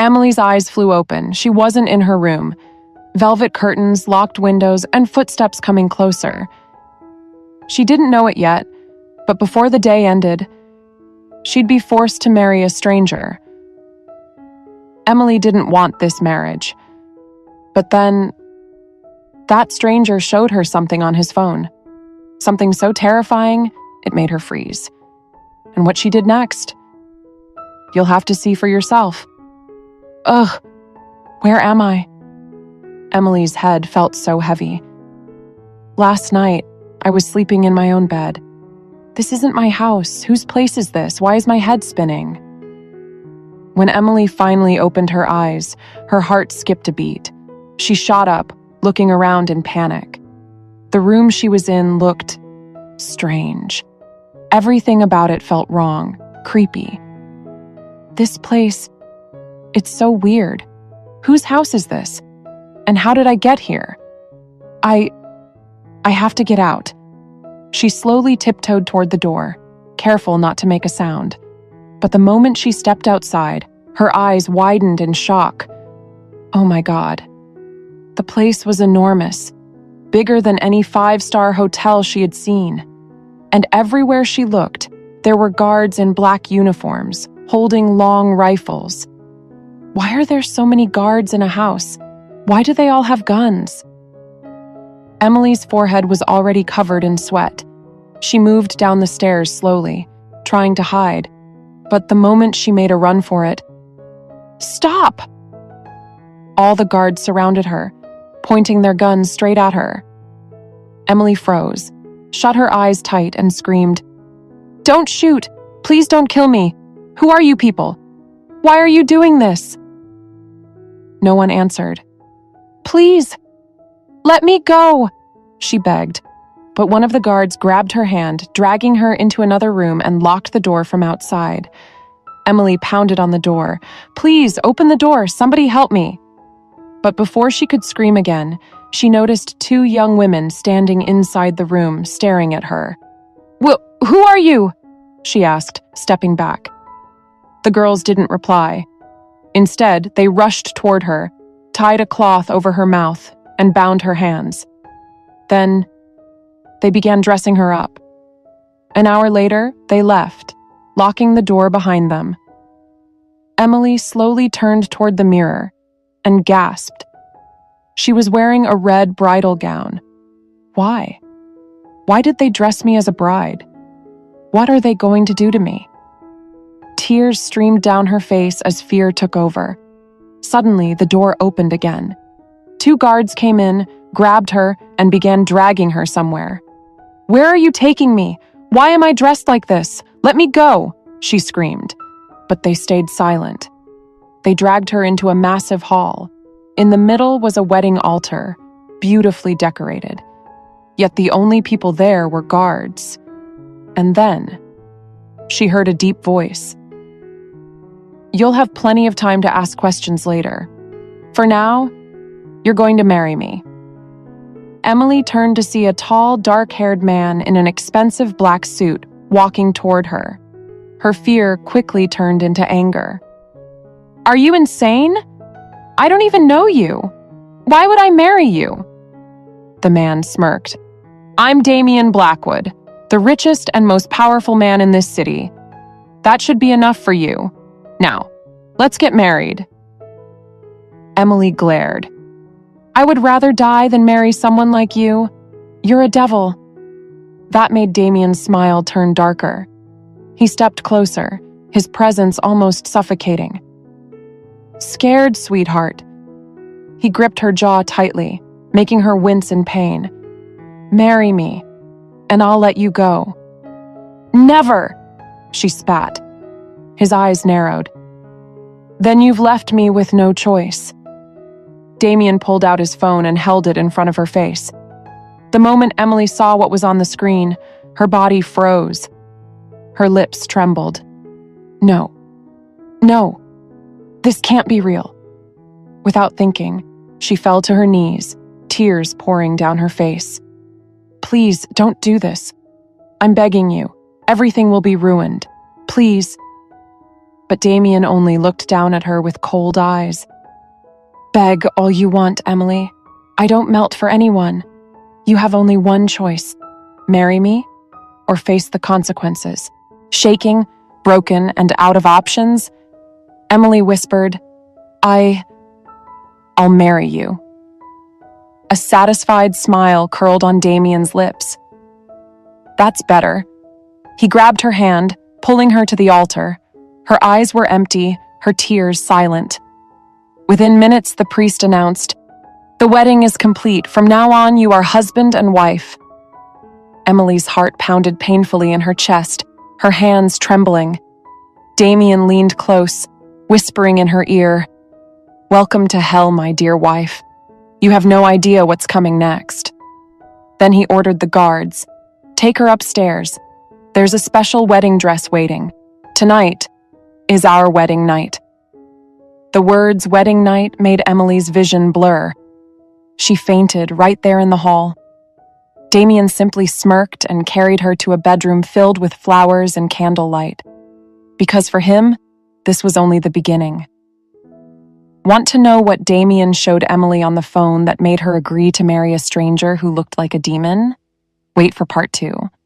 Emily's eyes flew open. She wasn't in her room. Velvet curtains, locked windows, and footsteps coming closer. She didn't know it yet, but before the day ended, she'd be forced to marry a stranger. Emily didn't want this marriage. But then, that stranger showed her something on his phone. Something so terrifying, it made her freeze. And what she did next? You'll have to see for yourself. Ugh, where am I? Emily's head felt so heavy. Last night, I was sleeping in my own bed. This isn't my house. Whose place is this? Why is my head spinning? When Emily finally opened her eyes, her heart skipped a beat. She shot up, looking around in panic. The room she was in looked strange. Everything about it felt wrong, creepy. This place, it's so weird. Whose house is this? And how did I get here? I have to get out. She slowly tiptoed toward the door, careful not to make a sound. But the moment she stepped outside, her eyes widened in shock. Oh my God. The place was enormous, bigger than any five-star hotel she had seen. And everywhere she looked, there were guards in black uniforms, holding long rifles. Why are there so many guards in a house? Why do they all have guns? Emily's forehead was already covered in sweat. She moved down the stairs slowly, trying to hide. But the moment she made a run for it, "Stop!" All the guards surrounded her, pointing their guns straight at her. Emily froze, shut her eyes tight, and screamed, "Don't shoot! Please don't kill me! Who are you people? Why are you doing this?" No one answered. "Please, let me go," she begged. But one of the guards grabbed her hand, dragging her into another room and locked the door from outside. Emily pounded on the door. "Please, open the door, somebody help me." But before she could scream again, she noticed two young women standing inside the room, staring at her. Who are you?" she asked, stepping back. The girls didn't reply. Instead, they rushed toward her, tied a cloth over her mouth, and bound her hands. Then, they began dressing her up. An hour later, they left, locking the door behind them. Emily slowly turned toward the mirror and gasped. She was wearing a red bridal gown. Why? Why did they dress me as a bride? What are they going to do to me? Tears streamed down her face as fear took over. Suddenly, the door opened again. Two guards came in, grabbed her, and began dragging her somewhere. "Where are you taking me? Why am I dressed like this? Let me go!" she screamed. But they stayed silent. They dragged her into a massive hall. In the middle was a wedding altar, beautifully decorated. Yet the only people there were guards. And then, she heard a deep voice. "You'll have plenty of time to ask questions later. For now, you're going to marry me." Emily turned to see a tall, dark-haired man in an expensive black suit walking toward her. Her fear quickly turned into anger. "Are you insane? I don't even know you. Why would I marry you?" The man smirked. "I'm Damian Blackwood, the richest and most powerful man in this city. That should be enough for you. Now, let's get married." Emily glared. "I would rather die than marry someone like you. You're a devil." That made Damian's smile turn darker. He stepped closer, his presence almost suffocating. "Scared, sweetheart." He gripped her jaw tightly, making her wince in pain. "Marry me, and I'll let you go." "Never!" she spat. His eyes narrowed. "Then you've left me with no choice." Damian pulled out his phone and held it in front of her face. The moment Emily saw what was on the screen, her body froze. Her lips trembled. No. This can't be real. Without thinking, she fell to her knees, tears pouring down her face. "Please, don't do this. I'm begging you. Everything will be ruined. Please." but Damien only looked down at her with cold eyes. "Beg all you want, Emily. I don't melt for anyone. You have only one choice. Marry me or face the consequences." Shaking, broken, and out of options, Emily whispered, I'll marry you." A satisfied smile curled on Damien's lips. "That's better." He grabbed her hand, pulling her to the altar. Her eyes were empty, her tears silent. Within minutes, the priest announced, "The wedding is complete. From now on, you are husband and wife." Emily's heart pounded painfully in her chest, her hands trembling. Damien leaned close, whispering in her ear, "Welcome to hell, my dear wife. You have no idea what's coming next." Then he ordered the guards, "Take her upstairs. There's a special wedding dress waiting. Tonight is our wedding night." The words "wedding night" made Emily's vision blur. She fainted right there in the hall. Damien simply smirked and carried her to a bedroom filled with flowers and candlelight. Because for him, this was only the beginning. Want to know what Damien showed Emily on the phone that made her agree to marry a stranger who looked like a demon? Wait for part 2.